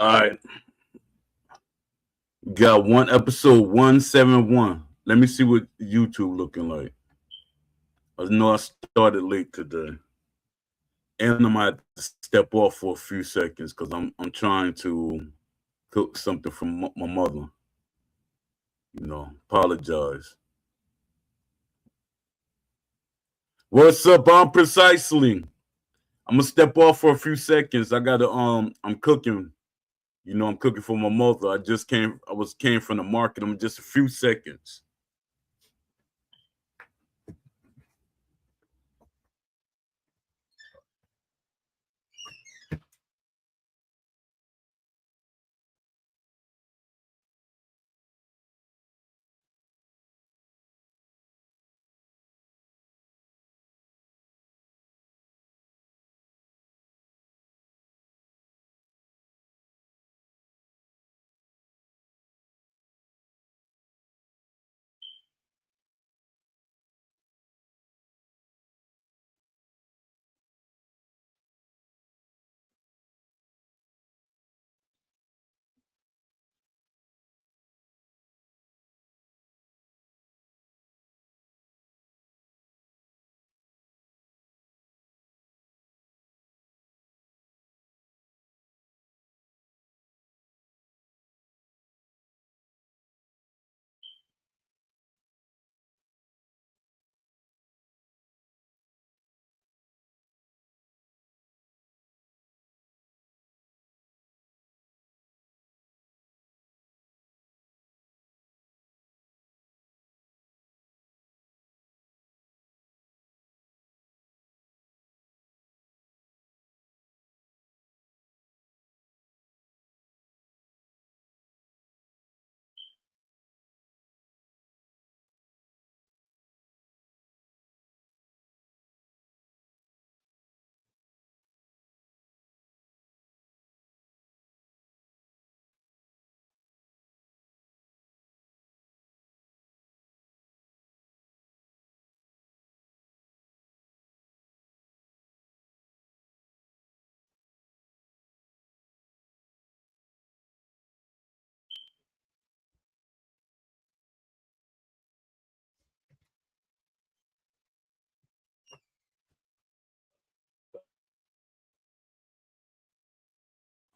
All right. Got one episode 171. Let me see what YouTube looking like. I know I started late today. And I might step off for a few seconds because I'm trying to cook something from my mother. Apologize. What's up? I'm precisely. I'm gonna step off for a few seconds. I'm cooking. I'm cooking for my mother. I came from the market. I'm just a few seconds.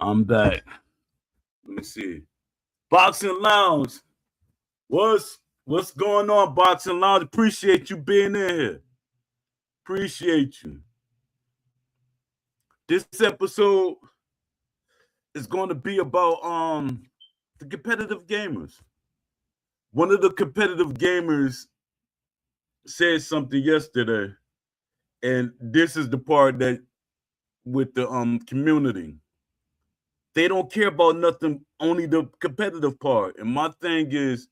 I'm back. Let me see. Boxing Lounge. What's going on, Boxing Lounge? Appreciate you being in here. Appreciate you. This episode is going to be about the competitive gamers. One of the competitive gamers said something yesterday, and this is the part that with the community. They don't care about nothing, only the competitive part. And my thing is,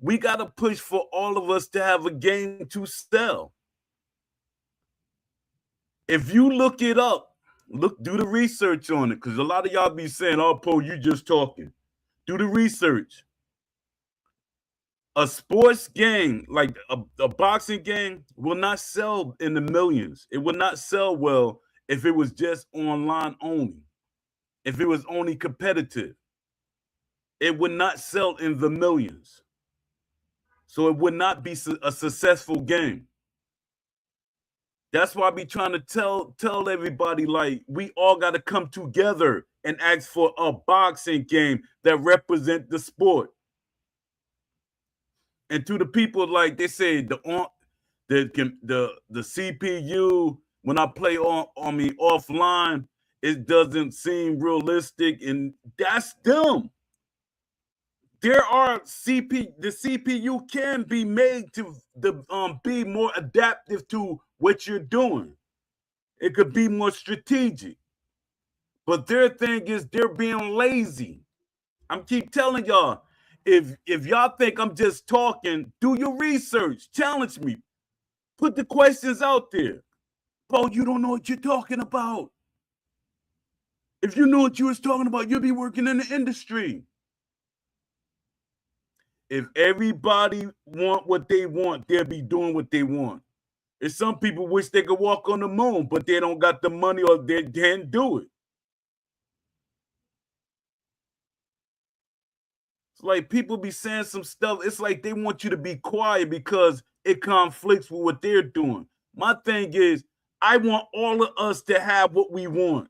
we gotta push for all of us to have a game to sell. If you look it up, do the research on it, because a lot of y'all be saying, "Oh, Poe, you just talking." Do the research. A sports game, like a boxing game, will not sell in the millions. It would not sell well if it was just online only. If it was only competitive, it would not sell in the millions. So it would not be a successful game. That's why I be trying to tell everybody, like, we all got to come together and ask for a boxing game that represent the sport. And to the people, like they say, the CPU, when I play offline, it doesn't seem realistic, and that's them. There are the CPU can be made to be more adaptive to what you're doing. It could be more strategic. But their thing is they're being lazy. I'm keep telling y'all, if y'all think I'm just talking, do your research. Challenge me. Put the questions out there. Paul, you don't know what you're talking about. If you knew what you was talking about, you'd be working in the industry. If everybody want what they want, they'll be doing what they want. And some people wish they could walk on the moon, but they don't got the money or they can't do it. It's like people be saying some stuff. It's like they want you to be quiet because it conflicts with what they're doing. My thing is, I want all of us to have what we want.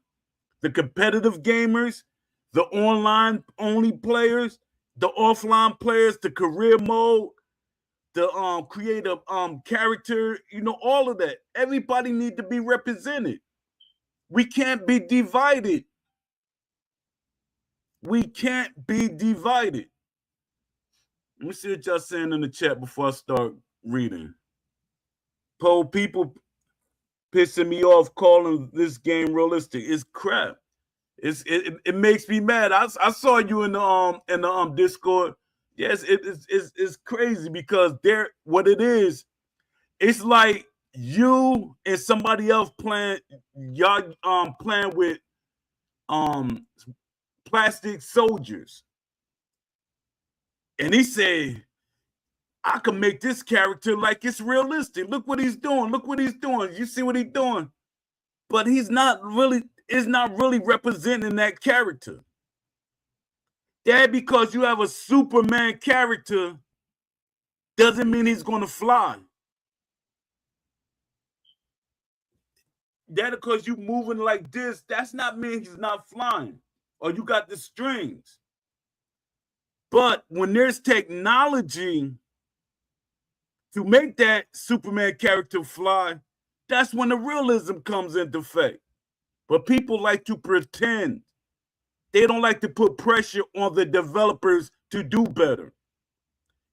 The competitive gamers, the online only players, the offline players, the career mode, the creative character, all of that. Everybody need to be represented. We can't be divided. We can't be divided. Let me see what y'all saying in the chat before I start reading. People pissing me off calling this game realistic. It's crap. It makes me mad. I saw you in the Discord. Yes, it's crazy because what it is, it's like you and somebody else y'all playing with plastic soldiers. And he said, I can make this character like it's realistic. Look what he's doing. Look what he's doing. You see what he's doing? But he's not really representing that character. That because you have a Superman character doesn't mean he's going to fly. That because you moving like this, that's not mean he's not flying. Or you got the strings. But when there's technology to make that Superman character fly, that's when the realism comes into effect. But people like to pretend. They don't like to put pressure on the developers to do better.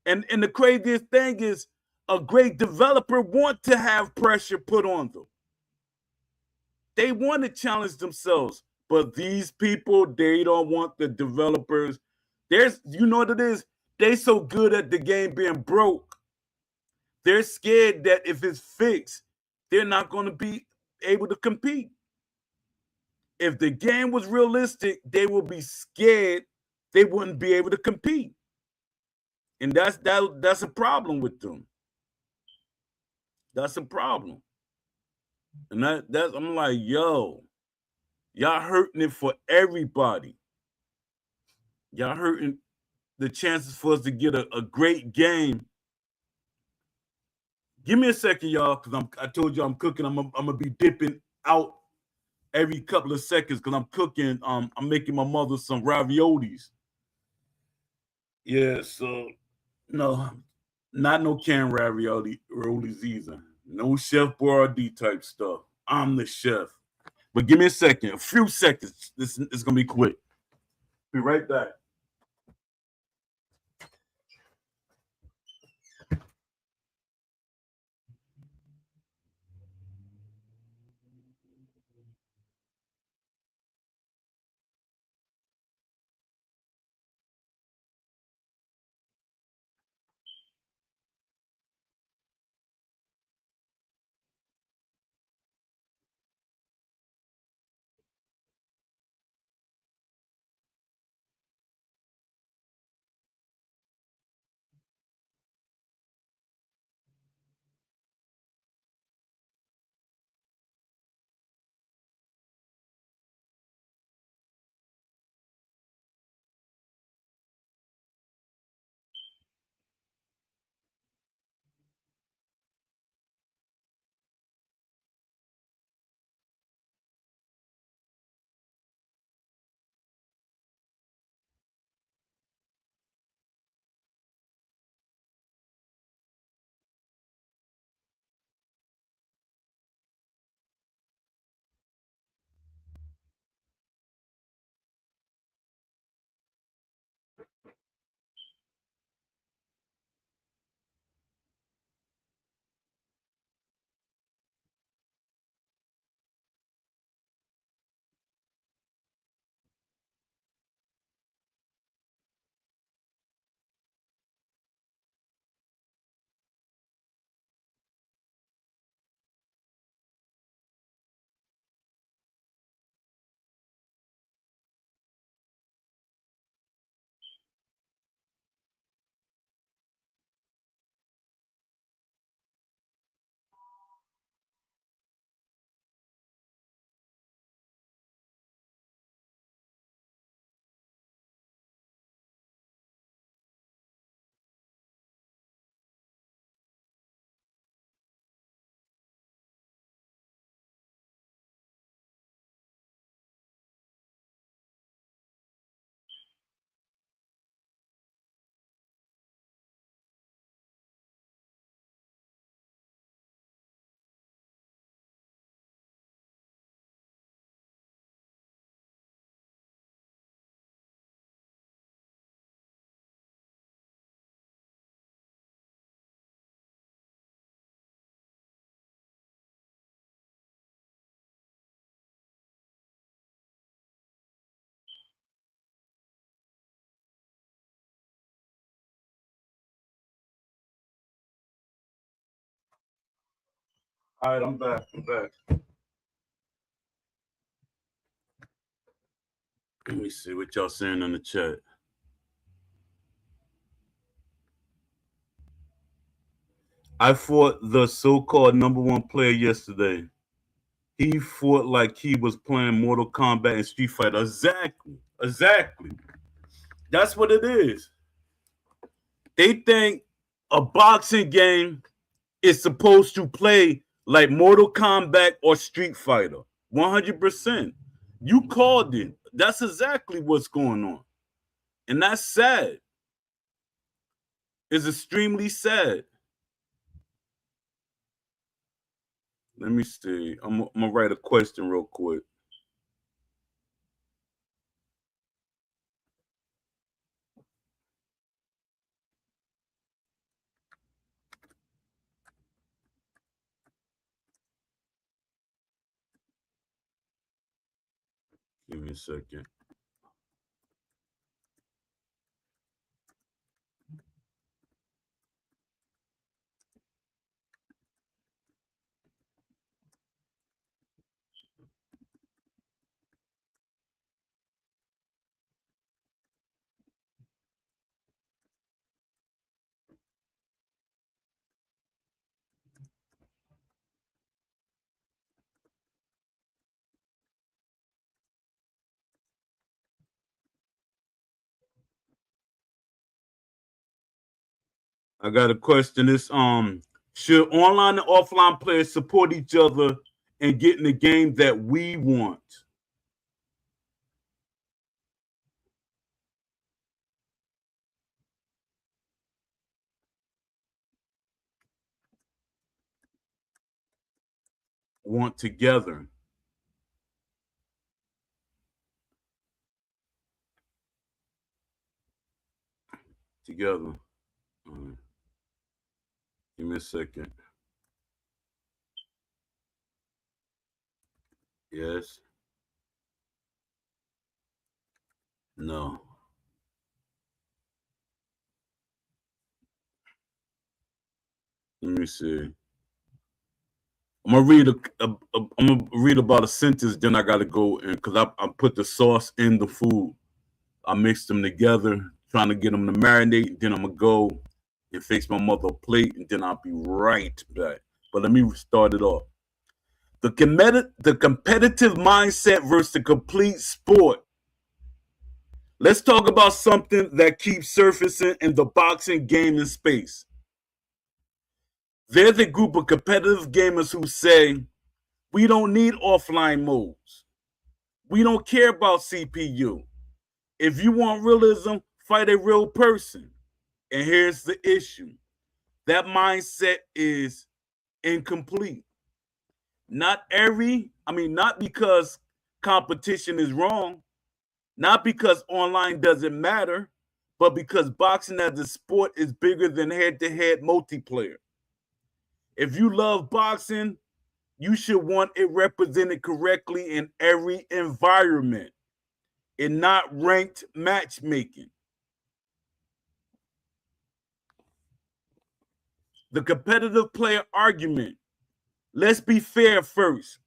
And the craziest thing is a great developer want to have pressure put on them. They want to challenge themselves. But these people, they don't want the developers. You know what it is? They so good at the game being broke. They're scared that if it's fixed, they're not going to be able to compete. If the game was realistic, they would be scared they wouldn't be able to compete. And that's a problem with them. That's a problem. And that's I'm like, yo, y'all hurting it for everybody. Y'all hurting the chances for us to get a great game. Give me a second, y'all, because I told you I'm cooking. I'm gonna be dipping out every couple of seconds because I'm cooking. I'm making my mother some raviolis. Yeah, so no, not no canned raviolis either. No Chef Boyardee type stuff. I'm the chef. But give me a second, a few seconds. This is gonna be quick. Be right back. All right, I'm back. Let me see what y'all saying in the chat. I fought the so-called number one player yesterday. He fought like he was playing Mortal Kombat and Street Fighter. Exactly. That's what it is. They think a boxing game is supposed to play like Mortal Kombat or Street Fighter. 100%. You called it. That's exactly what's going on. And that's sad. It's extremely sad. Let me see. I'm going to write a question real quick. Give me a second. I got a question. It's should online and offline players support each other and get in the game that we want? Want together. Together. Give me a second. Yes. No. Let me see. I'm gonna read about a sentence. Then I gotta go in because I put the sauce in the food. I mixed them together, trying to get them to marinate. Then I'm gonna go and fix my mother a plate, and then I'll be right back. But let me start it off. The competitive mindset versus the complete sport. Let's talk about something that keeps surfacing in the boxing gaming space. There's a group of competitive gamers who say, we don't need offline modes. We don't care about CPU. If you want realism, fight a real person. And here's the issue. That mindset is incomplete. Not because competition is wrong, not because online doesn't matter, but because boxing as a sport is bigger than head-to-head multiplayer. If you love boxing, you should want it represented correctly in every environment and not ranked matchmaking. The competitive player argument. Let's be fair first.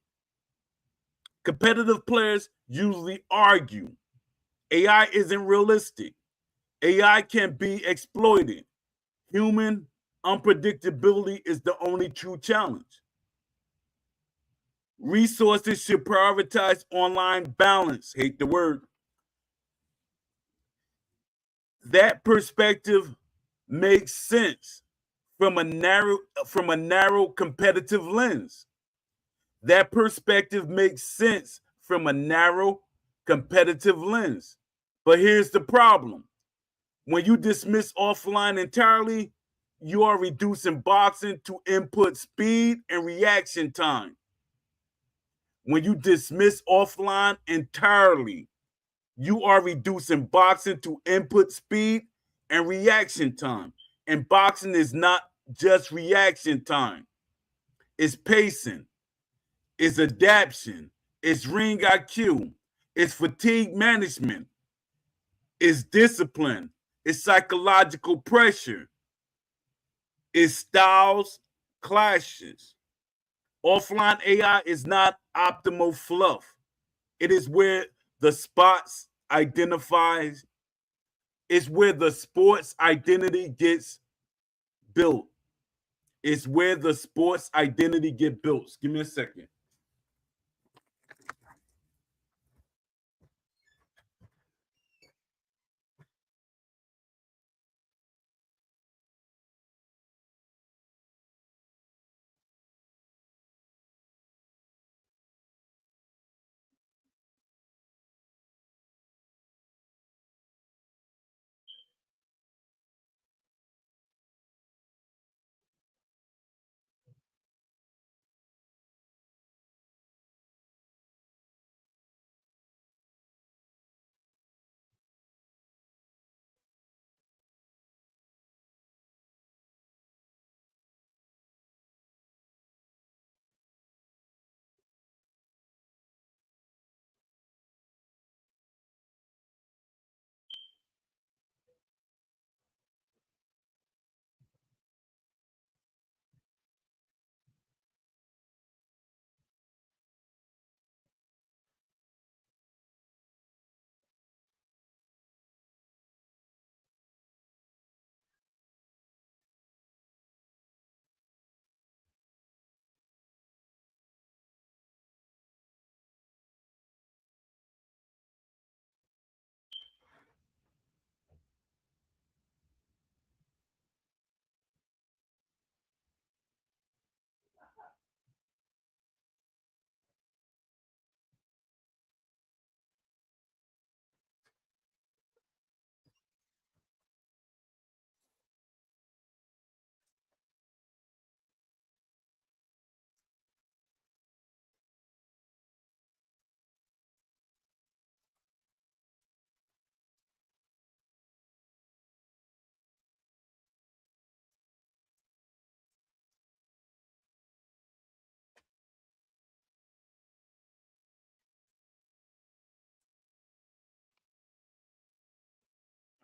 Competitive players usually argue. AI isn't realistic. AI can be exploited. Human unpredictability is the only true challenge. Resources should prioritize online balance. Hate the word. That perspective makes sense from a narrow competitive lens. That perspective makes sense from a narrow competitive lens. But here's the problem. When you dismiss offline entirely, you are reducing boxing to input speed and reaction time. When you dismiss offline entirely, you are reducing boxing to input speed and reaction time. And boxing is not just reaction time. It's pacing, it's adaptation, it's ring IQ, it's fatigue management, it's discipline, it's psychological pressure, it's styles clashes. Offline AI is not optimal fluff. It is where the spots identifies, it's where the sports identity gets built. It's where the sports identity get built. Give me a second.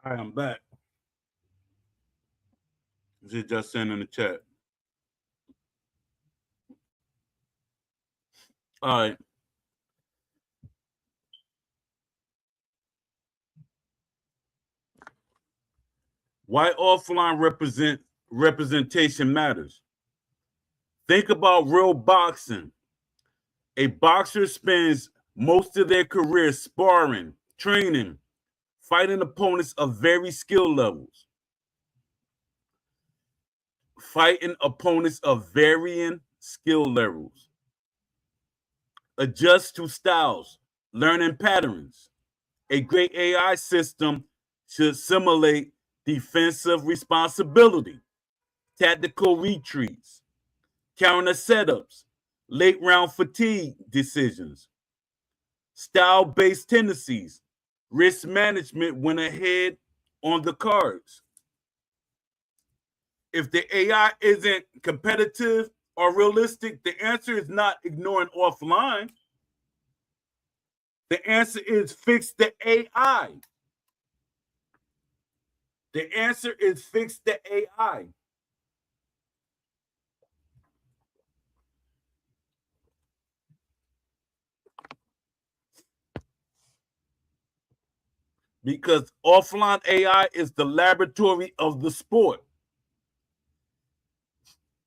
All right, I'm back. Just send in the chat. All right. Why offline representation matters. Think about real boxing. A boxer spends most of their career sparring, training, fighting opponents of very skill levels. Fighting opponents of varying skill levels. Adjust to styles, learning patterns. A great AI system should simulate defensive responsibility, tactical retreats, counter setups, late round fatigue decisions, style based tendencies, risk management when ahead on the cards. If the AI isn't competitive or realistic, the answer is not ignoring offline. The answer is fix the AI. The answer is fix the AI. Because offline AI is the laboratory of the sport.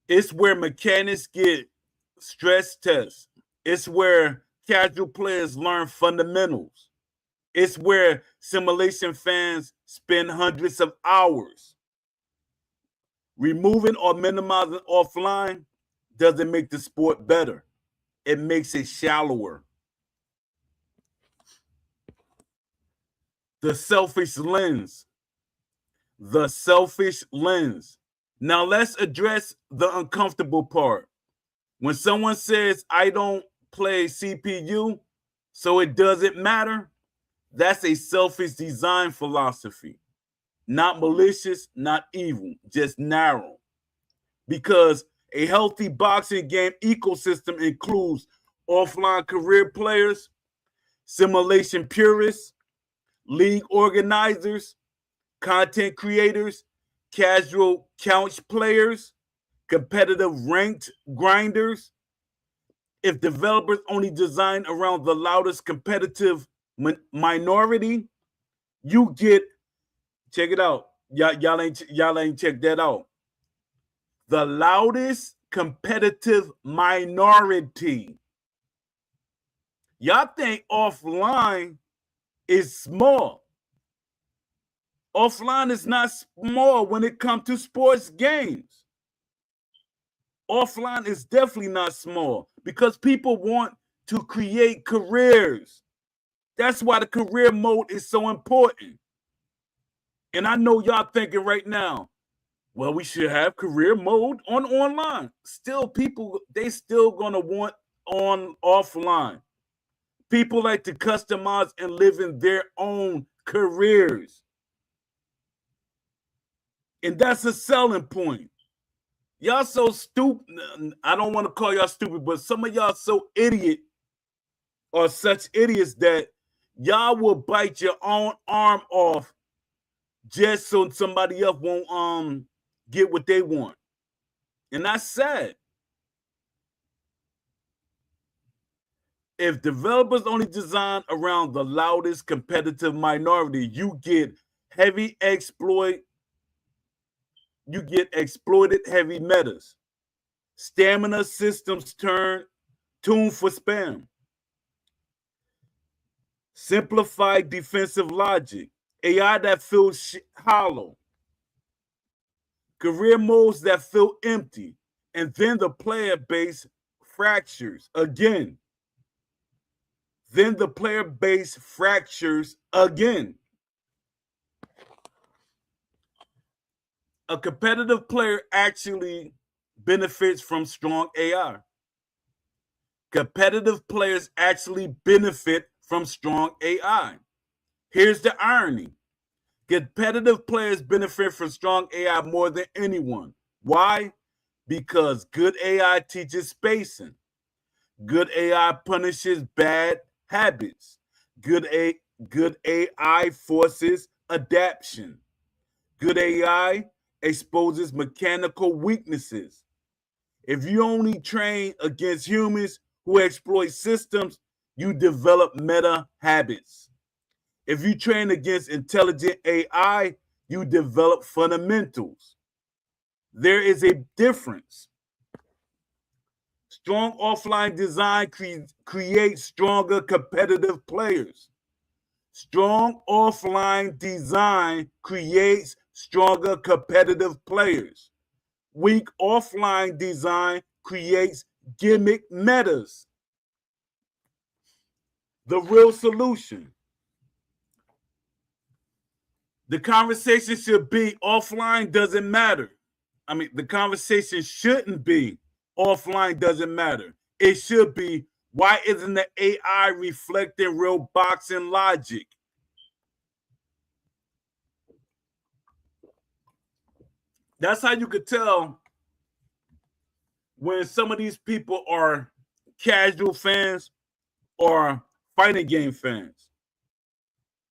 It's where mechanics get stress tests. It's where casual players learn fundamentals. It's where simulation fans spend hundreds of hours. Removing or minimizing offline doesn't make the sport better. It makes it shallower. The selfish lens. The selfish lens. Now let's address the uncomfortable part. When someone says, I don't play CPU, so it doesn't matter, that's a selfish design philosophy. Not malicious, not evil, just narrow. Because a healthy boxing game ecosystem includes offline career players, simulation purists, league organizers, content creators, casual couch players, competitive ranked grinders, if developers only design around the loudest competitive minority, you get, check it out. Y'all ain't checked that out. The loudest competitive minority. Y'all think offline is small. Offline is not small when it comes to sports games. Offline is definitely not small because people want to create careers. That's why the career mode is so important. And I know y'all thinking right now, well, we should have career mode on online. Still, people, they still gonna want on offline. People like to customize and live in their own careers. And that's a selling point. Y'all so stupid. I don't want to call y'all stupid, but some of y'all so idiot or such idiots that y'all will bite your own arm off just so somebody else won't get what they want. And that's sad. If developers only design around the loudest competitive minority, you get exploited heavy metas. Stamina systems tuned for spam. Simplified defensive logic. AI that feels hollow. Career modes that feel empty. And then the player base fractures again. Then the player base fractures again. A competitive player actually benefits from strong AI. Competitive players actually benefit from strong AI. Here's the irony. Competitive players benefit from strong AI more than anyone. Why? Because good AI teaches spacing. Good AI punishes bad habits. Good AI forces adaptation. Good AI exposes mechanical weaknesses. If you only train against humans who exploit systems, you develop meta habits. If you train against intelligent AI, you develop fundamentals. There is a difference. Strong offline design creates stronger competitive players. Strong offline design creates stronger competitive players. Weak offline design creates gimmick metas. The real solution. The conversation should be offline doesn't matter. I mean, the conversation shouldn't be offline doesn't matter. It should be, why isn't the AI reflecting real boxing logic? That's how you could tell when some of these people are casual fans or fighting game fans,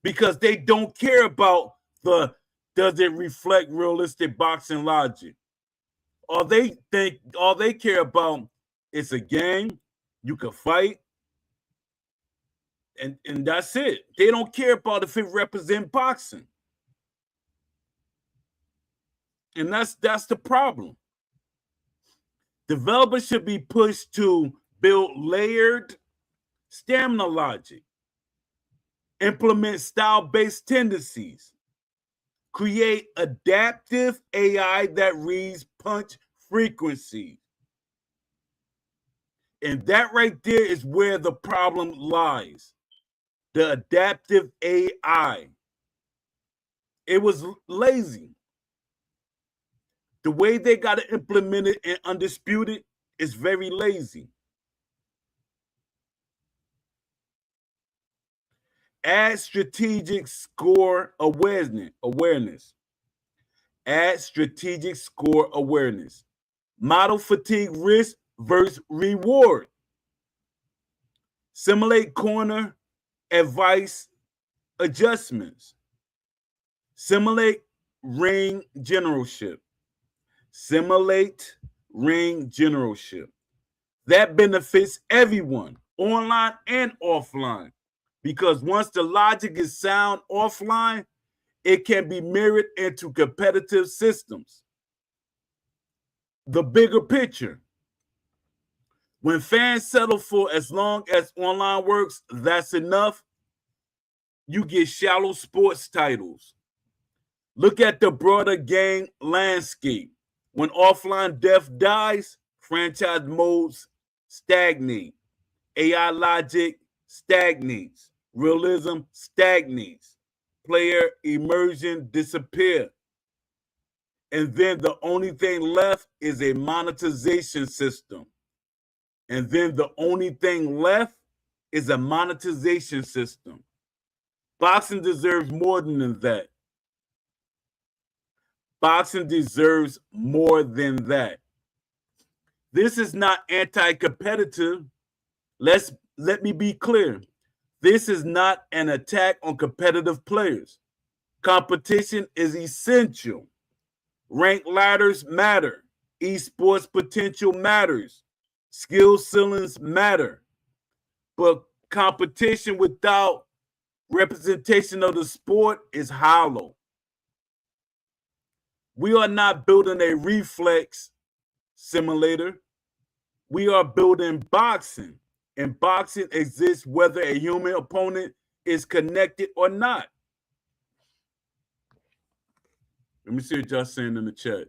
because they don't care about does it reflect realistic boxing logic. All they care about is a game, you can fight, and that's it. They don't care about if it represents boxing. And that's the problem. Developers should be pushed to build layered stamina logic, implement style-based tendencies, create adaptive AI that reads punch frequencies. And that right there is where the problem lies. The adaptive AI. It was lazy. The way they got to implement it and Undisputed is very lazy. Add strategic score awareness. Add strategic score awareness. Model fatigue risk versus reward. Simulate corner advice adjustments. Simulate ring generalship. Simulate ring generalship. That benefits everyone, online and offline, because once the logic is sound offline, it can be mirrored into competitive systems. The bigger picture. When fans settle for as long as online works, that's enough, you get shallow sports titles. Look at the broader game landscape. When offline depth dies, franchise modes stagnate. AI logic stagnates. Realism stagnates. Player immersion disappear. And then the only thing left is a monetization system. And then the only thing left is a monetization system. Boxing deserves more than that. Boxing deserves more than that. This is not anti-competitive. Let me be clear. This is not an attack on competitive players. Competition is essential. Rank ladders matter. Esports potential matters. Skill ceilings matter. But competition without representation of the sport is hollow. We are not building a reflex simulator. We are building boxing. And boxing exists whether a human opponent is connected or not. Let me see what y'all saying in the chat.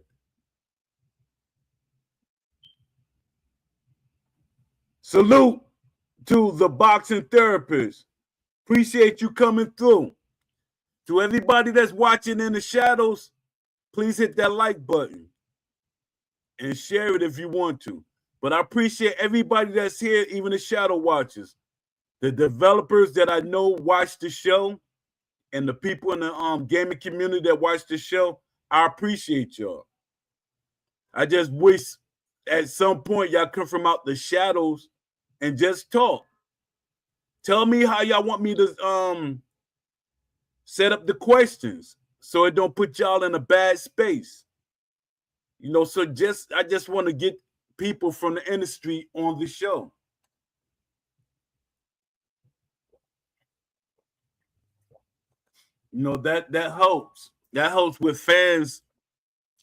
Salute to the boxing therapist. Appreciate you coming through. To everybody that's watching in the shadows, please hit that like button and share it if you want to. But I appreciate everybody that's here, even the shadow watchers. The developers that I know watch the show and the people in the gaming community that watch the show, I appreciate y'all. I just wish at some point y'all come from out the shadows and just talk. Tell me how y'all want me to set up the questions so it don't put y'all in a bad space. You know, so I just want to get people from the industry on the show. You know, that helps. That helps with fans.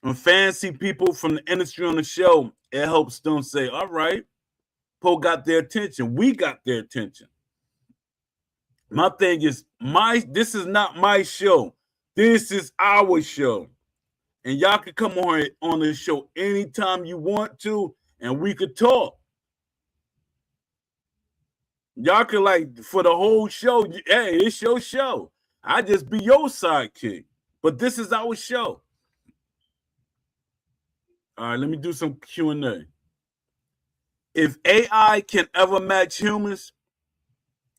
When fans see people from the industry on the show, it helps them say, all right, Poe got their attention. We got their attention. My thing is, this is not my show. This is our show. And y'all can come on the show anytime you want to, and we could talk. Y'all can, like, for the whole show, hey, it's your show. I just be your sidekick. But this is our show. All right, let me do some Q&A. If AI can ever match humans,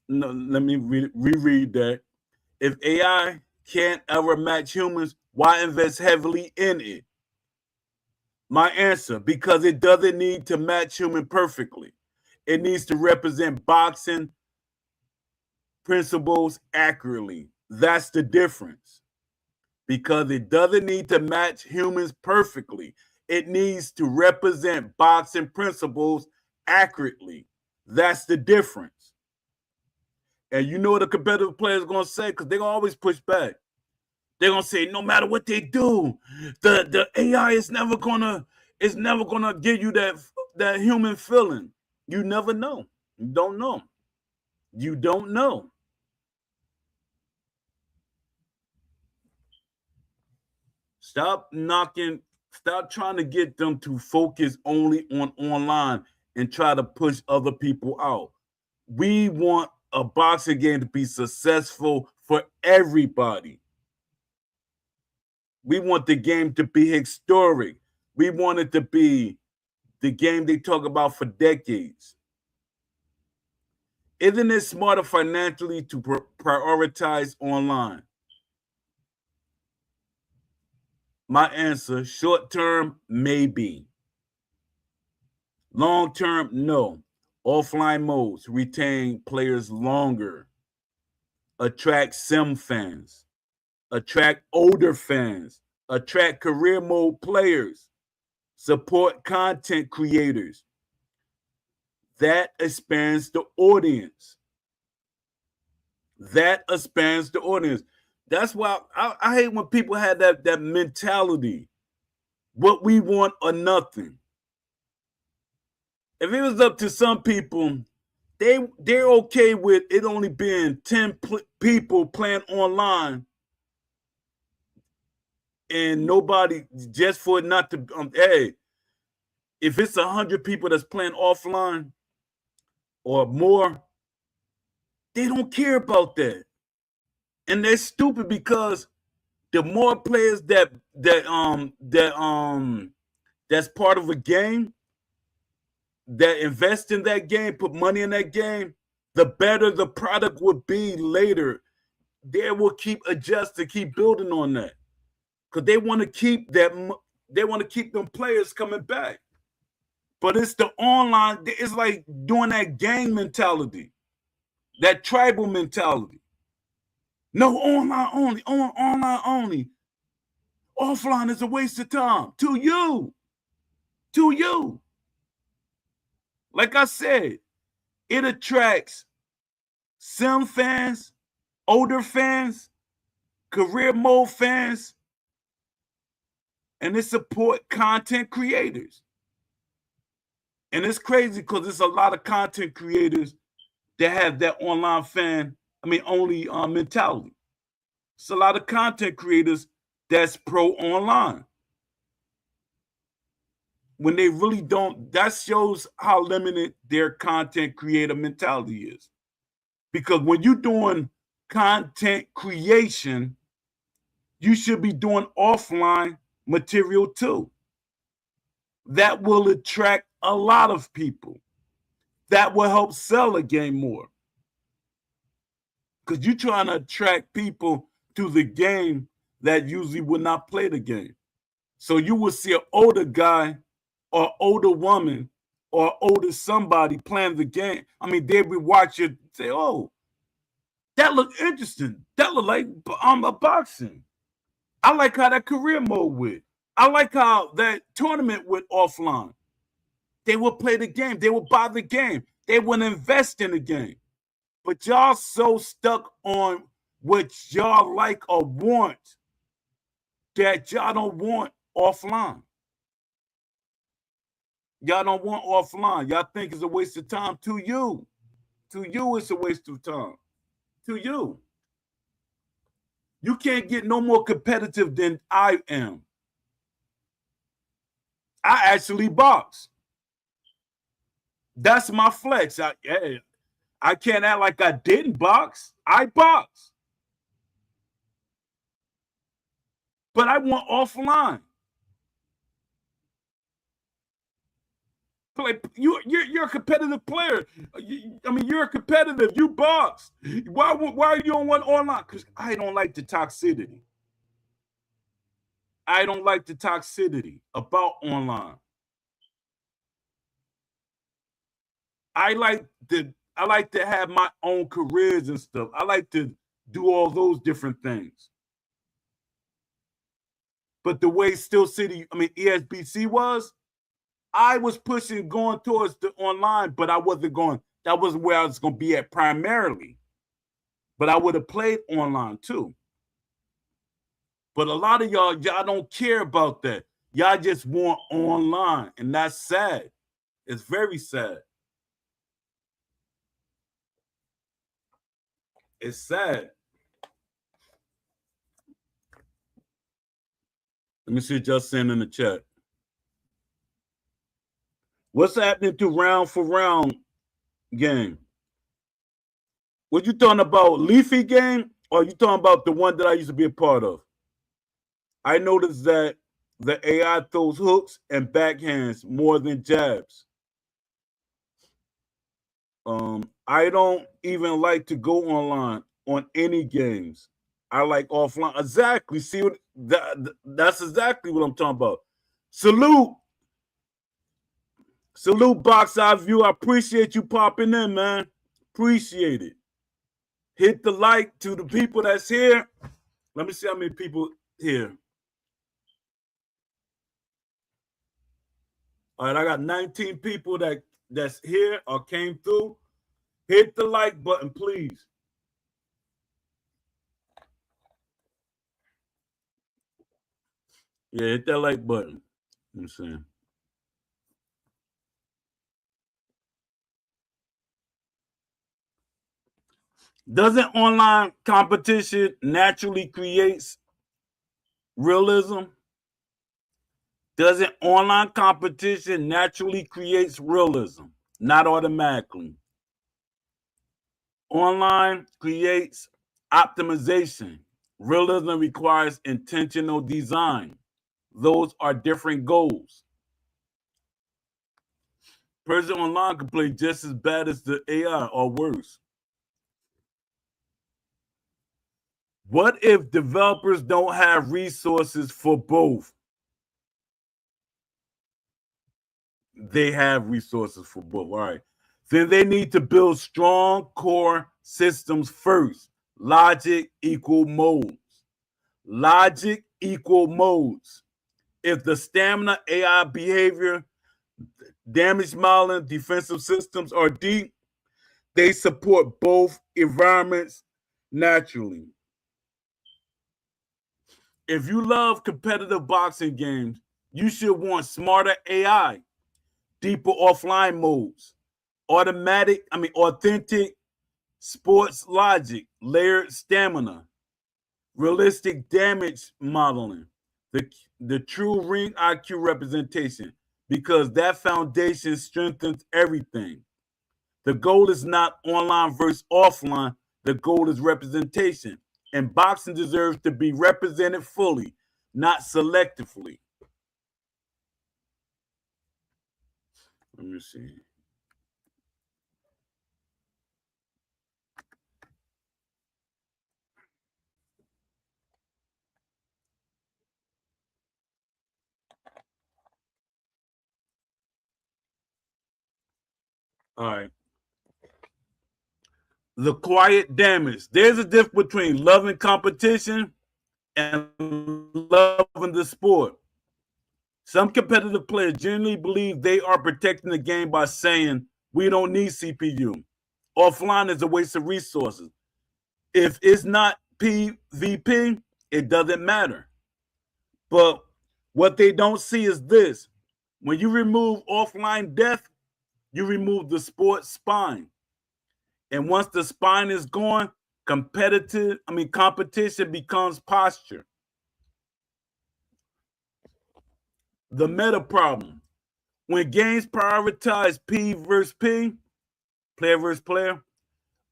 no, let me reread that. If AI can't ever match humans, why invest heavily in it? My answer, because it doesn't need to match human perfectly. It needs to represent boxing principles accurately. That's the difference. Because it doesn't need to match humans perfectly. It needs to represent boxing principles accurately. That's the difference. And you know what a competitive player is going to say, because they're going to always push back. They're going to say, no matter what they do, the AI is never going to give you that human feeling. You never know. You don't know. You don't know. Stop trying to get them to focus only on online and try to push other people out. We want a boxing game to be successful for everybody. We want the game to be historic. We want it to be the game they talk about for decades. Isn't it smarter financially to prioritize online? My answer, short term, maybe. Long term, no. Offline modes retain players longer, attract sim fans, attract older fans, attract career mode players, support content creators. that expands the audience. That expands the audience. That's why I hate when people have that mentality. What we want or nothing. If it was up to some people, they're okay with it only being 10 people playing online and nobody, just for it not to, hey, if it's 100 people that's playing offline or more, they don't care about that. And they're stupid because the more players that's part of a game, that invest in that game, put money in that game, the better the product would be later. They will keep adjusting, keep building on that, because they want to keep that. They want to keep them players coming back. But it's the online. It's like doing that gang mentality, that tribal mentality. No, online only. Online only. Offline is a waste of time. To you. To you. Like I said, it attracts sim fans, older fans, career mode fans, and it support content creators. And it's crazy because there's a lot of content creators that have that online only mentality. It's a lot of content creators that's pro online. When they really don't, that shows how limited their content creator mentality is. Because when you're doing content creation, you should be doing offline material too. That will attract a lot of people. That will help sell a game more. Because you're trying to attract people to the game that usually would not play the game. So you will see an older guy or older woman or older somebody playing the game. I mean, they would watch it and say, oh, that looked interesting. That looked like a boxing. I like how that career mode went. I like how that tournament went offline. They would play the game. They would buy the game. They would invest in the game. But y'all so stuck on what y'all like or want that y'all don't want offline. Y'all don't want offline. Y'all think it's a waste of time. To you. To you, it's a waste of time. To you. You can't get no more competitive than I am. I actually box. That's my flex. I can't act like I didn't box. I box. But I want offline. Like you're a competitive player. You're a competitive. You box. Why you don't want online? Because I don't like the toxicity. I don't like the toxicity about online. I like to have my own careers and stuff. I like to do all those different things. But the way ESBC was, I was pushing going towards the online, but I wasn't going. That wasn't where I was going to be at primarily. But I would have played online too. But a lot of y'all don't care about that. Y'all just want online, and that's sad. It's very sad. It's sad. Let me see what y'all saying in the chat. What's happening to round for round game? What you talking about, Leafy game, or you talking about the one that I used to be a part of? I noticed that the AI throws hooks and backhands more than jabs. I don't even like to go online on any games. I like offline. Exactly. See what that's exactly what I'm talking about. Salute, Box Eye View. I appreciate you popping in, man. Appreciate it. Hit the like to the people that's here. Let me see how many people here. All right, I got 19 people that that's here or came through, hit the like button, please. Yeah, hit that like button. I'm saying. Doesn't online competition naturally creates realism? Doesn't online competition naturally creates realism? Not automatically. Online creates optimization. Realism requires intentional design. Those are different goals. Person online can play just as bad as the AI or worse. What if developers don't have resources for both? They have resources for both. All right. Then they need to build strong core systems first. Logic equal modes. Logic equal modes. If the stamina, AI behavior, damage modeling, defensive systems are deep, they support both environments naturally. If you love competitive boxing games, you should want smarter AI, deeper offline modes, authentic sports logic, layered stamina, realistic damage modeling, the true ring IQ representation, because that foundation strengthens everything. The goal is not online versus offline, the goal is representation. And boxing deserves to be represented fully, not selectively. Let me see. All right. The quiet damage. There's a difference between loving competition and loving the sport. Some competitive players genuinely believe they are protecting the game by saying, we don't need CPU. Offline is a waste of resources. If it's not PvP, it doesn't matter. But what they don't see is this. When you remove offline death, you remove the sports spine. And once the spine is gone, competition becomes posture. The meta problem. When games prioritize P versus P, player versus player,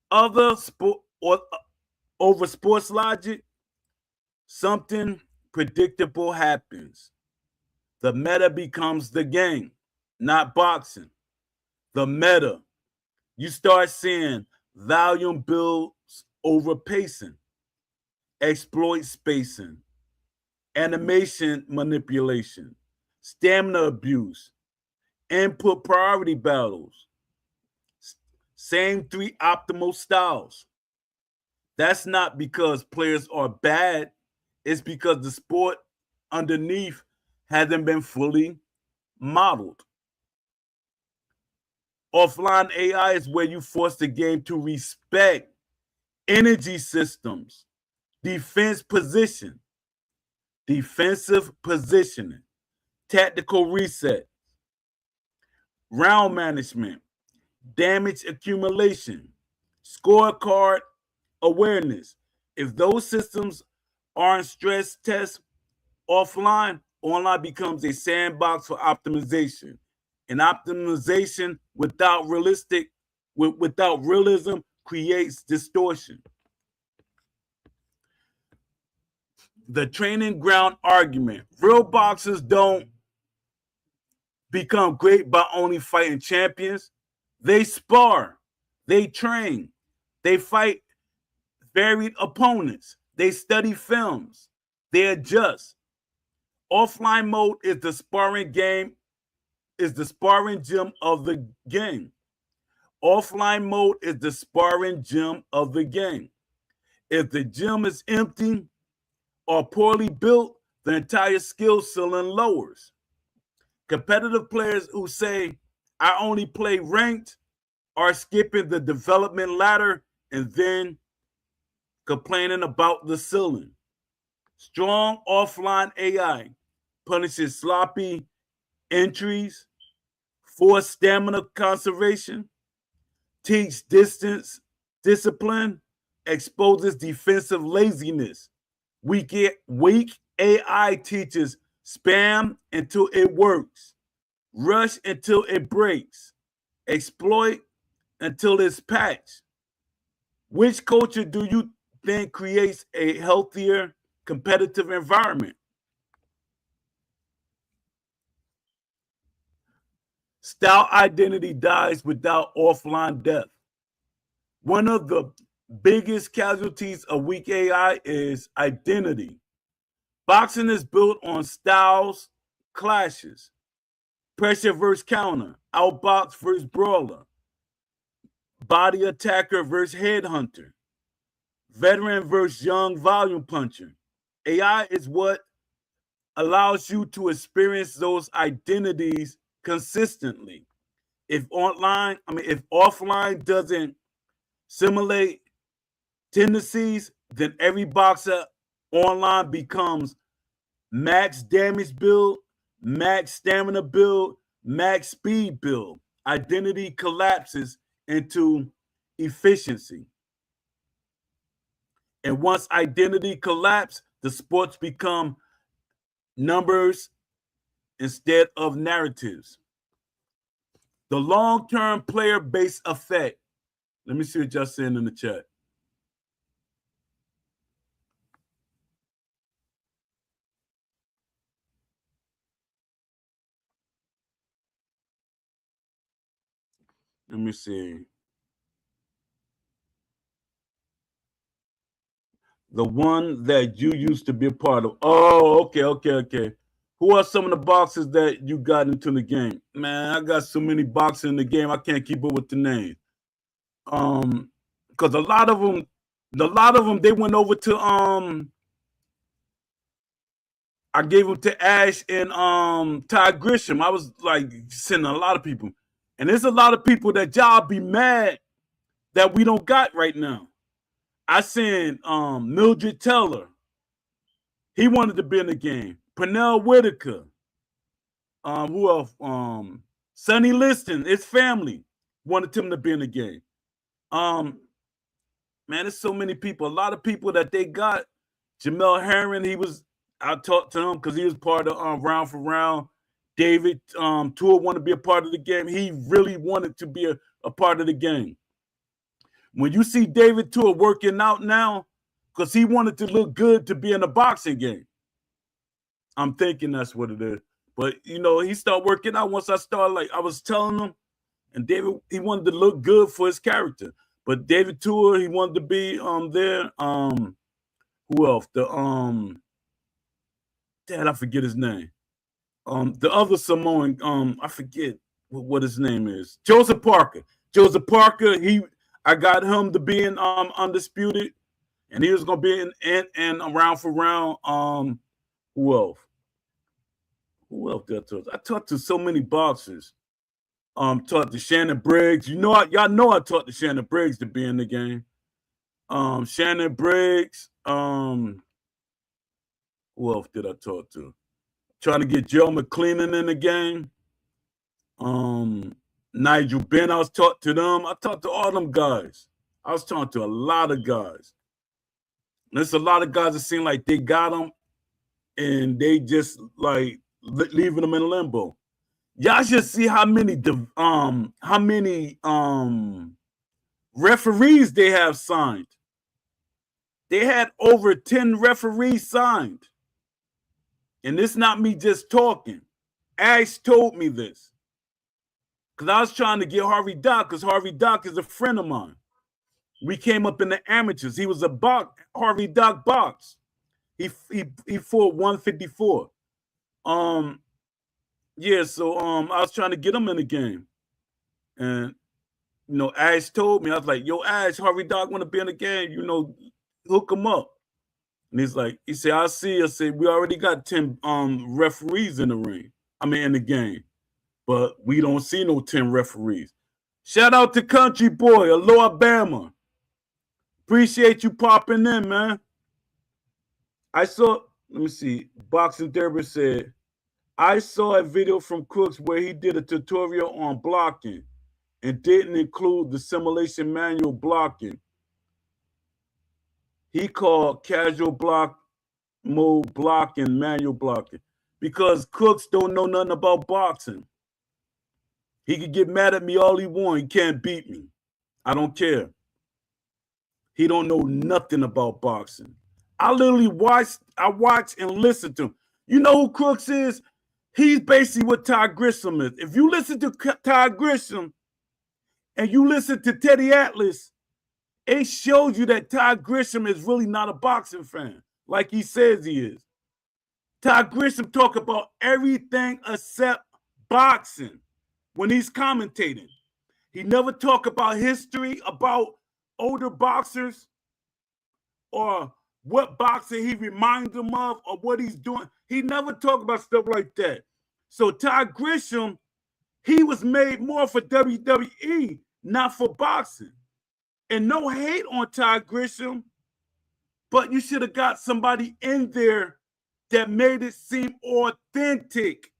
other sport or over sports logic, something predictable happens. The meta becomes the game, not boxing. The meta. You start seeing volume builds over pacing, exploit spacing, animation manipulation, stamina abuse, input priority battles, same three optimal styles. That's not because players are bad, it's because the sport underneath hasn't been fully modeled. Offline AI is where you force the game to respect energy systems, defensive positioning, tactical reset, round management, damage accumulation, scorecard awareness. If those systems aren't stress test offline, online becomes a sandbox for optimization. And optimization without realism creates distortion. The training ground argument. Real boxers don't become great by only fighting champions. They spar, they train, they fight varied opponents, they study films, they adjust. Offline mode is the sparring gym of the game. Offline mode is the sparring gym of the game. If the gym is empty or poorly built, the entire skill ceiling lowers. Competitive players who say, I only play ranked are skipping the development ladder and then complaining about the ceiling. Strong offline AI punishes sloppy entries, force stamina conservation, teach distance discipline, exposes defensive laziness. Weak AI teaches spam until it works, rush until it breaks, exploit until it's patched. Which culture do you think creates a healthier competitive environment? Style identity dies without offline depth. One of the biggest casualties of weak AI is identity. Boxing is built on styles, clashes, pressure versus counter, outbox versus brawler, body attacker versus headhunter, veteran versus young volume puncher. AI is what allows you to experience those identities consistently. If offline doesn't simulate tendencies, then every boxer online becomes max damage build, max stamina build, max speed build. Identity collapses into efficiency. And once identity collapses, the sports become numbers instead of narratives. The long-term player-based effect. Let me see what y'all saying in the chat. Let me see. The one that you used to be a part of. Oh, okay. Who are some of the boxes that you got into the game? Man, I got so many boxes in the game, I can't keep up with the names. Because a lot of them, they went over to I gave them to Ash and Ty Grisham. I was like sending a lot of people, and there's a lot of people that y'all be mad that we don't got right now. I sent Mildred Teller. He wanted to be in the game. Pernell Whitaker. Who else? Sonny Liston, his family wanted him to be in the game. Man, there's so many people. A lot of people that they got. Jamel Herring, I talked to him because he was part of Round for Round. David Tua wanted to be a part of the game. He really wanted to be a part of the game. When you see David Tua working out now, because he wanted to look good to be in a boxing game. I'm thinking that's what it is. But, he started working out once I was telling him, and David, he wanted to look good for his character. But David Tua, he wanted to be there. Who else? I forget his name. The other Samoan, I forget what his name is. Joseph Parker. I got him to be in Undisputed, and he was gonna be in Round for Round. Who else? Who else did I talk to? I talked to so many boxers. Talked to Shannon Briggs. Y'all know I talked to Shannon Briggs to be in the game. Shannon Briggs. Who else did I talk to? Trying to get Joe McClellan in the game. Nigel Benn, I was talking to them. I talked to all them guys. I was talking to a lot of guys. There's a lot of guys that seem like they got them, and they just like leaving them in limbo. Y'all should see how many referees they have signed. They had over 10 referees signed. And this not me just talking. Ash told me this. Because I was trying to get Harvey Dock, because Harvey Dock is a friend of mine. We came up in the amateurs. He was Harvey Dock box. He fought 154. Yeah, so I was trying to get him in the game. And Ash told me, I was like, yo, Ash, Harvey Dock want to be in the game, hook him up. And he said, I said, we already got 10 referees in the ring. In the game. but we don't see no 10 referees. Shout out to Country Boy, Alabama. Appreciate you popping in, man. I saw, let me see, Boxing Derby said, I saw a video from Crooks where he did a tutorial on blocking and didn't include the simulation manual blocking. He called casual block mode blocking manual blocking because Crooks don't know nothing about boxing. He could get mad at me all he wants. He can't beat me. I don't care. He don't know nothing about boxing. I literally watch and listen to him. You know who Crooks is? He's basically what Ty Grisham is. If you listen to Ty Grisham and you listen to Teddy Atlas, it shows you that Ty Grisham is really not a boxing fan, like he says he is. Ty Grisham talk about everything except boxing when he's commentating. He never talk about history, about older boxers, or what boxer he reminds them of, or what he's doing. He never talk about stuff like that. So Ty Grisham, he was made more for WWE, not for boxing. And no hate on Ty Grisham, but you should have got somebody in there that made it seem authentic.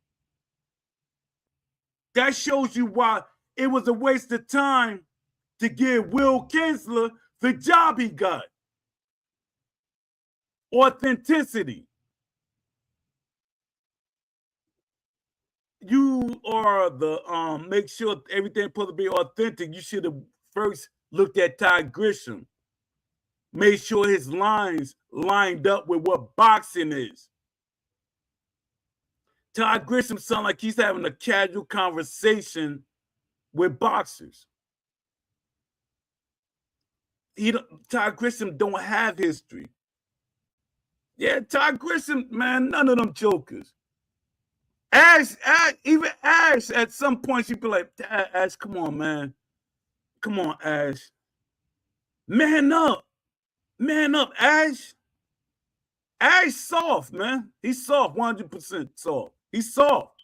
That shows you why it was a waste of time to give Will Kinsler the job he got. Authenticity. You are the make sure everything supposed to be authentic. You should have first looked at Ty Grisham, made sure his lines lined up with what boxing is. Ty Grisham sounds like he's having a casual conversation with boxers. Ty Grisham don't have history. Yeah, Ty Grisham, man, none of them jokers. Even Ash, at some point, she'd be like, Ash, come on, man. Come on, Ash. Man up. Man up, Ash. Ash soft, man. He's soft, 100% soft. He's soft.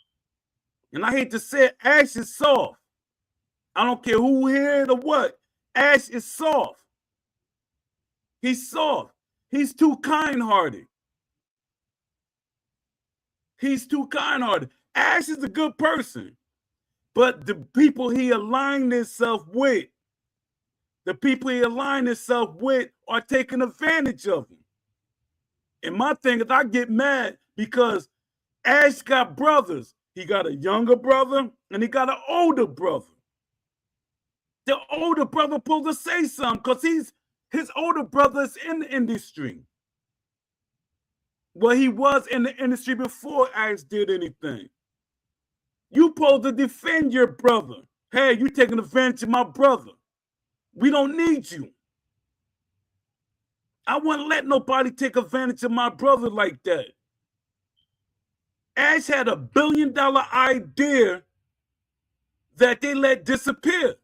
And I hate to say it, Ash is soft. I don't care who here or what. Ash is soft. He's soft. He's too kind-hearted. He's too kind-hearted. Ash is a good person. But the people he aligned himself with, are taking advantage of him. And my thing is, I get mad because Ash got brothers. He got a younger brother and he got an older brother. The older brother supposed to say something because his older brother is in the industry. Well, he was in the industry before Ash did anything. You supposed to defend your brother. Hey, you taking advantage of my brother. We don't need you. I wouldn't let nobody take advantage of my brother like that. Ash had $1 billion idea that they let disappear.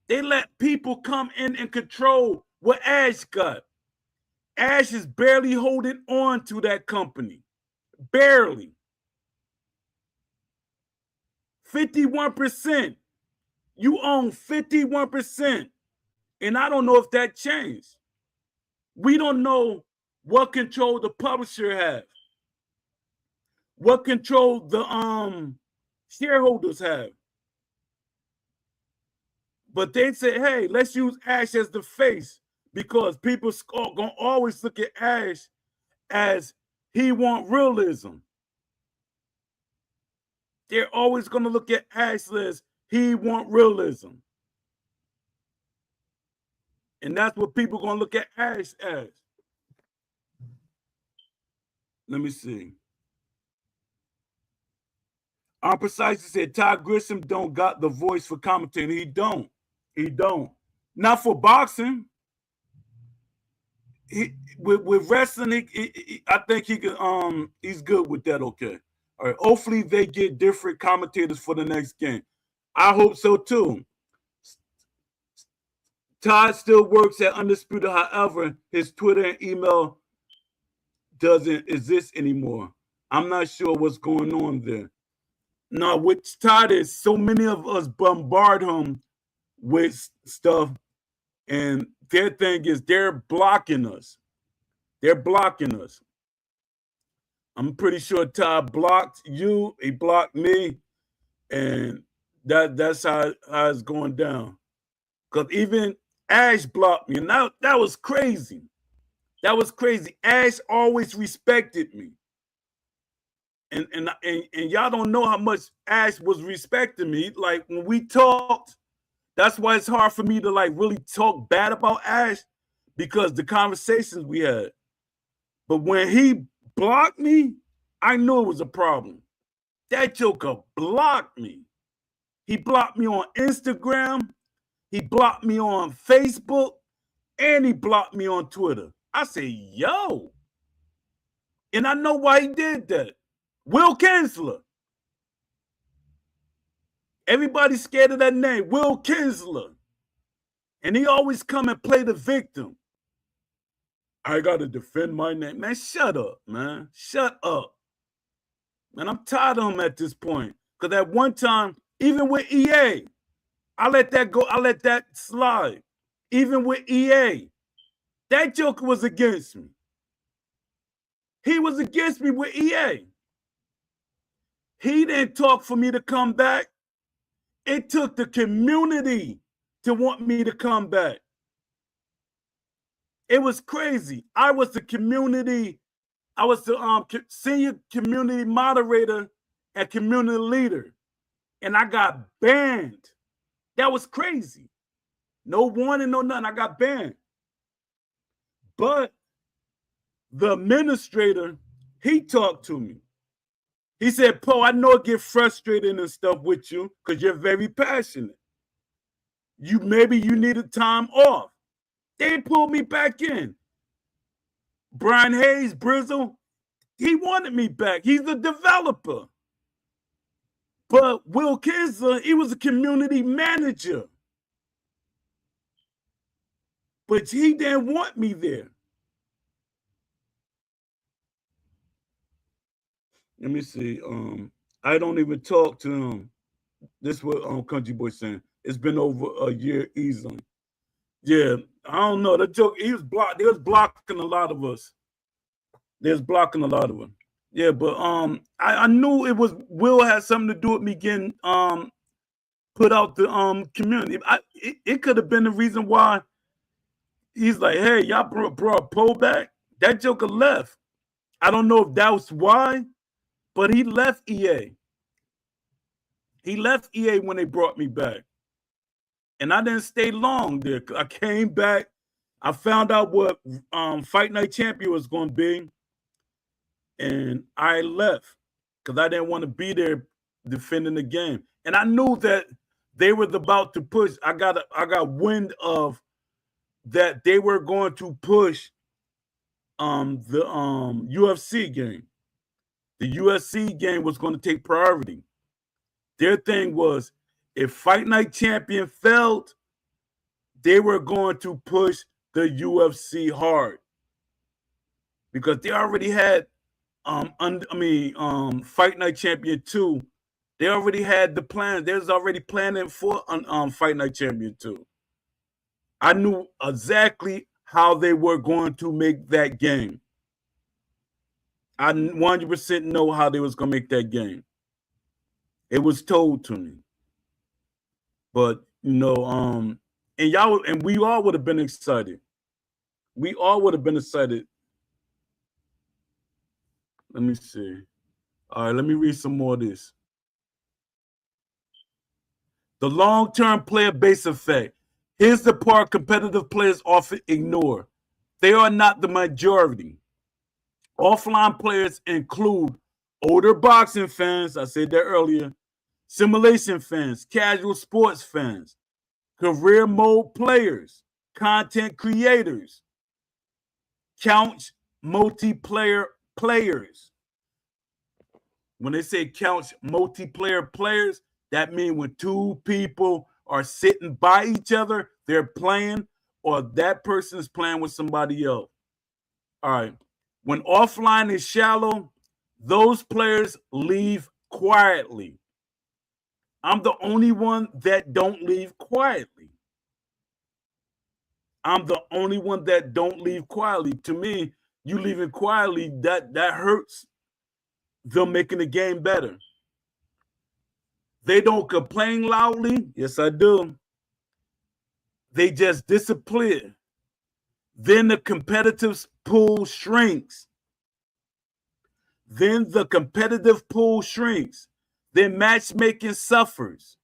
They let people come in and control what Ash got. Ash is barely holding on to that company. Barely. 51%. You own 51%. And I don't know if that changed. We don't know what control the publisher has. What control the shareholders have. But they say, hey, let's use Ash as the face because people are going to always look at Ash as he want realism. They're always going to look at Ash as he want realism. And that's what people are going to look at Ash as. Let me see. Precisely said Ty Grisham don't got the voice for commentating. He don't. He don't. Not for boxing. With wrestling, I think he can. He's good with that. Okay. All right. Hopefully they get different commentators for the next game. I hope so too. Todd still works at Undisputed. However, his Twitter and email doesn't exist anymore. I'm not sure what's going on there. No, which Todd is so many of us bombard him with stuff, and their thing is they're blocking us. They're blocking us. I'm pretty sure Todd blocked you. He blocked me, and that's how it's going down. Because even Ash blocked me, and that was crazy. That was crazy. Ash always respected me, and y'all don't know how much Ash was respecting me. Like when we talked, that's why it's hard for me to like really talk bad about Ash, because the conversations we had. But when he blocked me, I knew it was a problem. That joker blocked me. He blocked me on Instagram. He blocked me on Facebook. And he blocked me on Twitter. I say, yo. And I know why he did that. Will Kinsler. Everybody's scared of that name, Will Kinsler. And he always come and play the victim. I got to defend my name. Man, shut up, man. Shut up. Man, I'm tired of him at this point. Because at one time, even with EA, I let that go. I let that slide. Even with EA, that joker was against me. He was against me with EA. He didn't talk for me to come back. It took the community to want me to come back. It was crazy. I was the community. I was the senior community moderator and community leader. And I got banned. That was crazy. No warning, no nothing. I got banned. But the administrator, he talked to me. He said, Poe, I know it get frustrated and stuff with you because you're very passionate. Maybe you needed time off. They pulled me back in. Brian Hayes, Brizzle, he wanted me back. He's a developer. But Will Kinsler, he was a community manager. But he didn't want me there. Let me see. I don't even talk to him. This is what Country Boy saying. It's been over a year easily. Yeah, I don't know. The joke, he was blocked. They was blocking a lot of us. They was blocking a lot of them. Yeah, but I knew it was Will had something to do with me getting put out the community. It could have been the reason why he's like, hey, y'all brought Poe back. That joker left. I don't know if that was why, but he left EA. He left EA when they brought me back. And I didn't stay long there. I came back. I found out what Fight Night Champion was going to be. And I left because I didn't want to be there defending the game. And I knew that they were about to push. I got wind of that they were going to push the UFC game. The UFC game was going to take priority. Their thing was, if Fight Night Champion failed, they were going to push the UFC hard because they already had Fight Night Champion 2. They already had the plan. They was already planning for Fight Night Champion 2. I knew exactly how they were going to make that game. I 100% know how they was going to make that game. It was told to me. But, and we all would have been excited. We all would have been excited. Let me see. All right, let me read some more of this. The long-term player base effect. Here's the part competitive players often ignore. They are not the majority. Offline players include older boxing fans, I said that earlier, simulation fans, casual sports fans, career mode players, content creators, couch multiplayer players. When they say couch multiplayer players, that means when two people are sitting by each other, they're playing, or that person is playing with somebody else. All right. When offline is shallow, those players leave quietly. I'm the only one that don't leave quietly. I'm the only one that don't leave quietly. To me, you leaving quietly, that hurts them making the game better. They don't complain loudly. Yes, I do. They just disappear. Then the competitive pool shrinks. Then matchmaking suffers.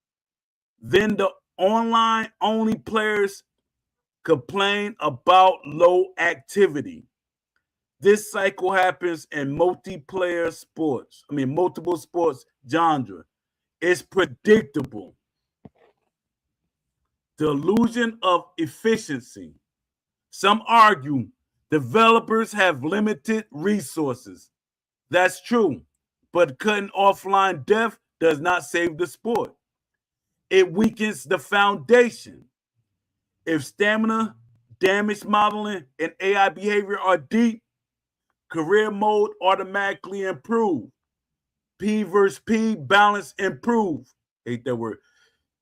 Then the online only players complain about low activity. This cycle happens in multiple sports genre. It's predictable. The illusion of efficiency. Some argue developers have limited resources. That's true, but cutting offline depth does not save the sport. It weakens the foundation. If stamina, damage modeling, and AI behavior are deep, career mode automatically improve. P versus P balance improve. Hate that word.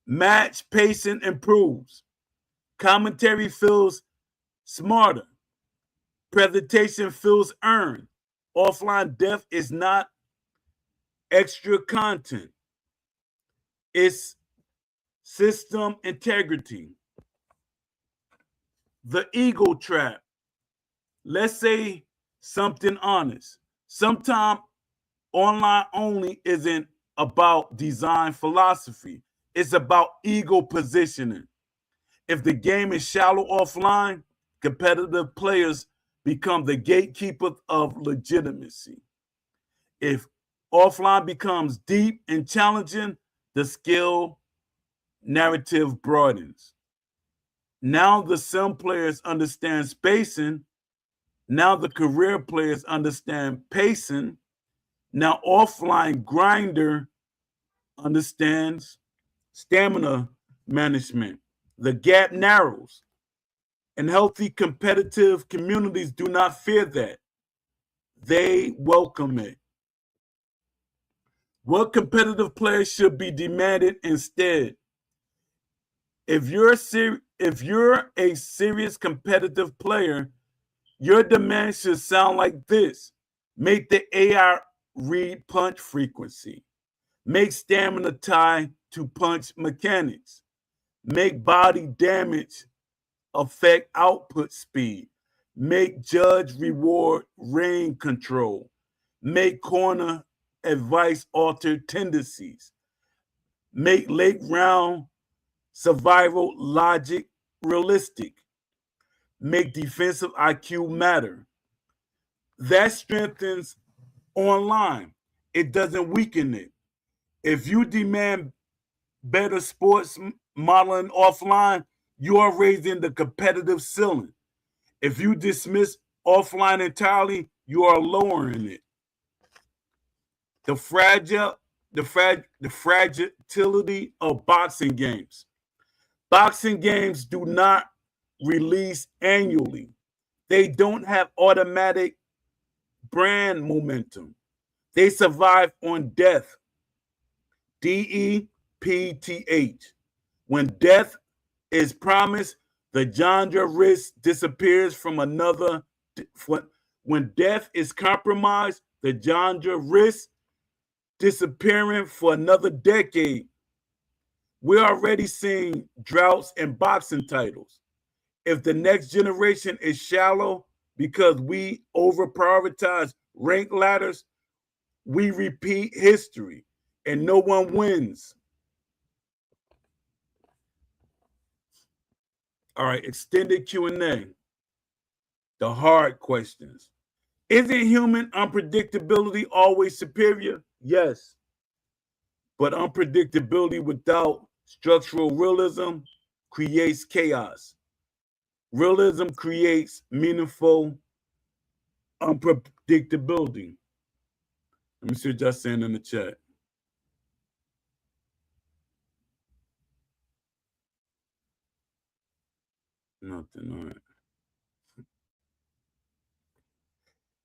Match pacing improves. Commentary feels smarter. Presentation feels earned. Offline depth is not extra content. It's system integrity. The ego trap. Let's say something honest. Sometimes online only isn't about design philosophy. It's about ego positioning. If the game is shallow offline, competitive players become the gatekeepers of legitimacy. If offline becomes deep and challenging, the skill narrative broadens. Now the sim players understand spacing. Now the career players understand pacing. Now offline grinder understands stamina management. The gap narrows. And healthy competitive communities do not fear that. They welcome it. What competitive players should be demanded instead? If you're a serious competitive player, your demand should sound like this. Make the AI read punch frequency. Make stamina tie to punch mechanics. Make body damage affect output speed. Make judge reward range control. Make corner advice alter tendencies. Make late round survival logic realistic. Make defensive IQ matter. That strengthens online. It doesn't weaken it. If you demand better sports modeling offline, you are raising the competitive ceiling. If you dismiss offline entirely, you are lowering it. The fragility of boxing games. Boxing games do not release annually. They don't have automatic brand momentum. They survive on death. DEPTH. When death is promised, the genre risk disappears from another. When death is compromised, the genre risks disappearing for another decade. We're already seeing droughts in boxing titles. If the next generation is shallow because we over prioritize rank ladders, we repeat history and no one wins. All right, extended Q&A. The hard questions. Isn't human unpredictability always superior? Yes. But unpredictability without structural realism creates chaos. Realism creates meaningful unpredictability. Let me see what y'all saying in the chat. Nothing. All right.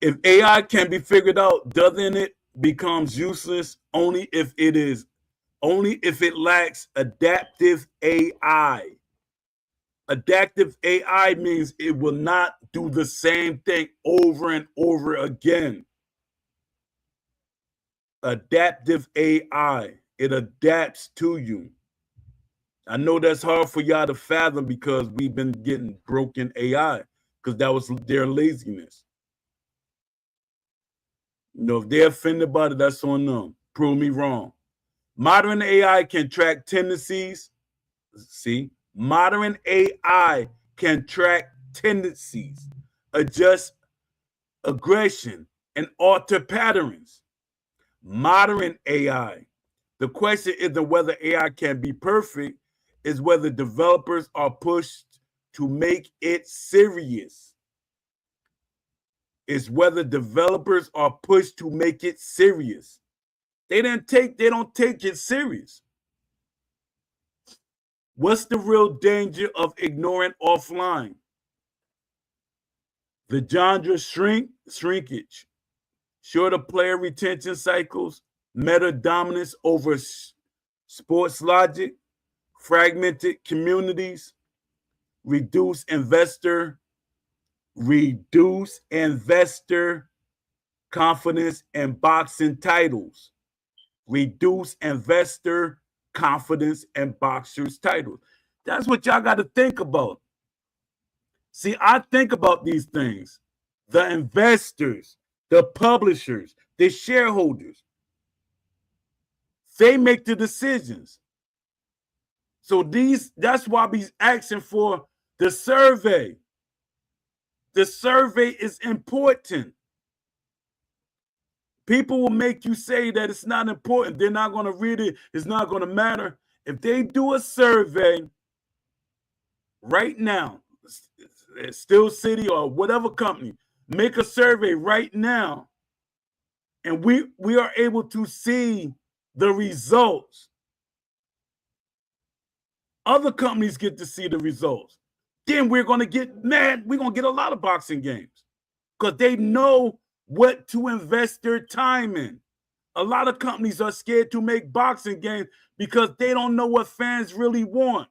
If AI can be figured out, doesn't it becomes useless only if it is only if it lacks adaptive AI. Adaptive AI means it will not do the same thing over and over again. Adaptive AI, it adapts to you. I know that's hard for y'all to fathom because we've been getting broken AI because that was their laziness. You know, if they're offended by it, that's on them. Prove me wrong. Modern AI can track tendencies. See, modern AI can track tendencies, adjust aggression, and alter patterns. Modern AI. The question isn't whether AI can be perfect, is whether developers are pushed to make it serious. It's whether developers are pushed to make it serious. They don't take it serious. What's the real danger of ignoring offline? The genre shrinkage, shorter player retention cycles, meta dominance over sports logic, fragmented communities, reduce investor confidence in boxing titles. Reduce investor confidence in boxers' titles. That's what y'all got to think about. See, I think about these things. The investors, the publishers, the shareholders, they make the decisions. So that's why we're asking for the survey. The survey is important. People will make you say that it's not important. They're not going to read it. It's not going to matter. If they do a survey right now, Steel City or whatever company, make a survey right now, and we are able to see the results. Other companies get to see the results. Then we're going to get mad. We're going to get a lot of boxing games because they know what to invest their time in. A lot of companies are scared to make boxing games because they don't know what fans really want.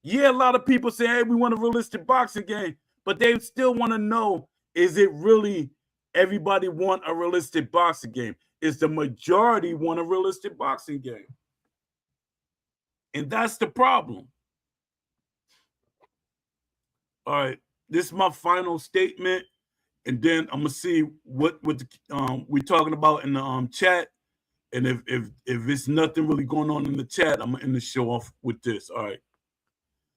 Yeah, a lot of people say, hey, we want a realistic boxing game, but they still want to know, is it really everybody want a realistic boxing game? Is the majority want a realistic boxing game? And that's the problem. All right, this is my final statement, and then I'm gonna see what we're talking about in the chat, and if it's nothing really going on in the chat, I'm gonna end the show off with this. All right,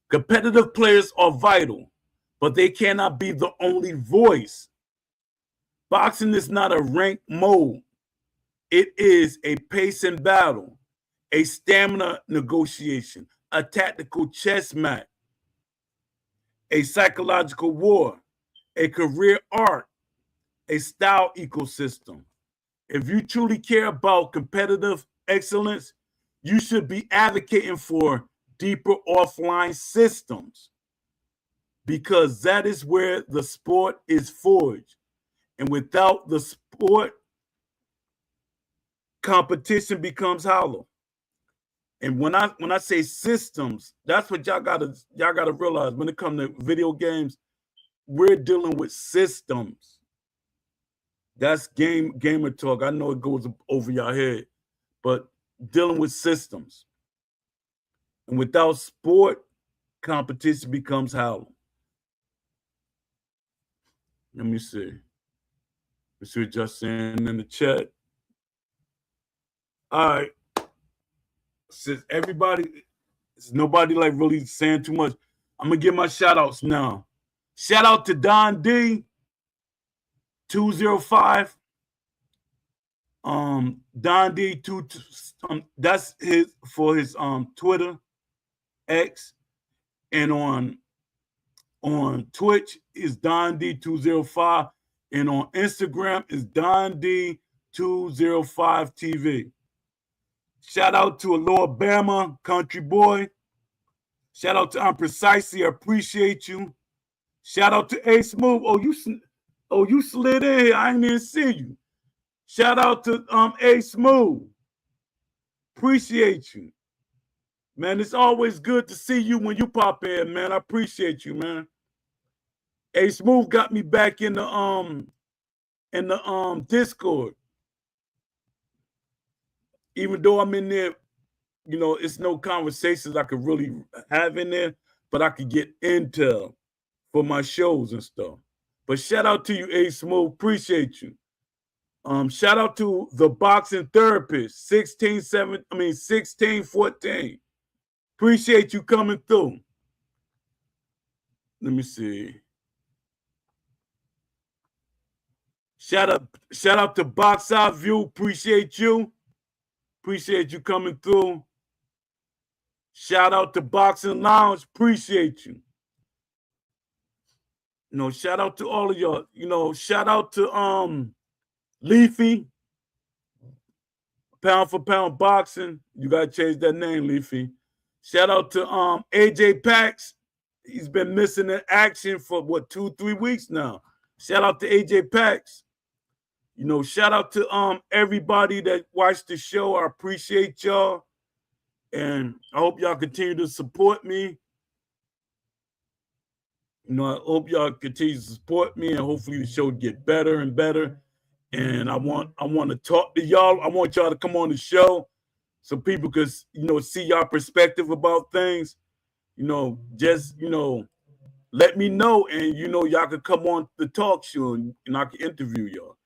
competitive players are vital, but they cannot be the only voice. Boxing is not a ranked mode; it is a pacing battle, a stamina negotiation, a tactical chess match, a psychological war, a career arc, a style ecosystem. If you truly care about competitive excellence, you should be advocating for deeper offline systems because that is where the sport is forged. And without the sport, competition becomes hollow. And when I say systems, that's what y'all gotta realize. When it comes to video games, we're dealing with systems. That's gamer talk. I know it goes over your head, but dealing with systems. And without sport, competition becomes hollow. Let me see. Let's see just saying in the chat. All right. Since nobody like really saying too much, I'm gonna give my shout outs now. Shout out to Don D 205. Don D 2 that's his for his Twitter X, and on Twitch is Don D 205, and on Instagram is Don D 205 TV. Shout out to Alabama Country Boy. Shout out to I'm Precisely. I appreciate you. Shout out to A Smooth. Oh, you slid in here. I didn't even see you. Shout out to A Smooth. Appreciate you. Man, it's always good to see you when you pop in, man. I appreciate you, man. A Smooth got me back in the Discord. Even though I'm in there, you know, it's no conversations I could really have in there, but I could get intel for my shows and stuff. But shout out to you, A Smooth. Appreciate you. Shout out to the boxing therapist, 1614. Appreciate you coming through. Let me see. Shout out to Box Out View. Appreciate you. Appreciate you coming through. Shout out to Boxing Lounge. Appreciate you. You know, shout out to all of y'all. You know, shout out to Leafy. Pound for Pound Boxing. You gotta change that name, Leafy. Shout out to AJ Pax. He's been missing in action for what, 2-3 weeks now. Shout out to AJ Pax. You know, shout out to everybody that watched the show. I appreciate y'all. And I hope y'all continue to support me. You know, I hope y'all continue to support me, and hopefully the show get better and better. And I want to talk to y'all. I want y'all to come on the show so people could, you know, see y'all perspective about things. You know, just, you know, let me know, and, you know, y'all could come on the talk show, and I can interview y'all.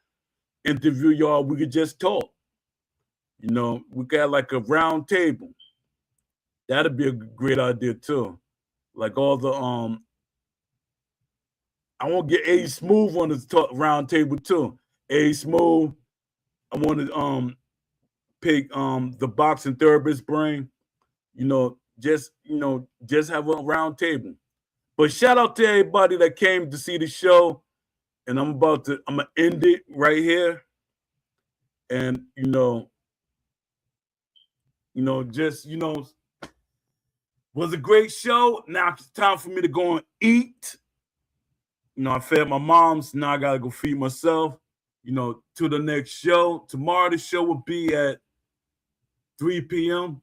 We could just talk. You know, we got like a round table. That'd be a great idea too. Like all the I want to get A Smooth on the round table too. A Smooth. I want to pick the boxing therapist brain. You know, just have a round table. But shout out to everybody that came to see the show. And I'm gonna end it right here. And just was a great show. Now it's time for me to go and eat. You know, I fed my moms. Now I gotta go feed myself. You know, to the next show. Tomorrow the show will be at 3 p.m.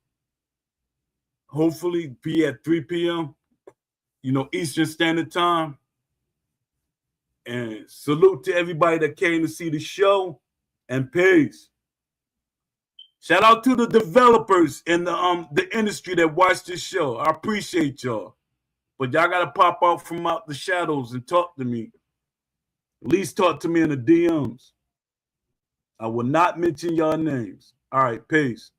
Hopefully be at 3 p.m. You know, Eastern Standard Time. And salute to everybody that came to see the show. And peace. Shout out to the developers in the industry that watch this show. I appreciate y'all. But y'all gotta pop out from out the shadows and talk to me. At least talk to me in the DMs. I will not mention y'all names. All right, peace.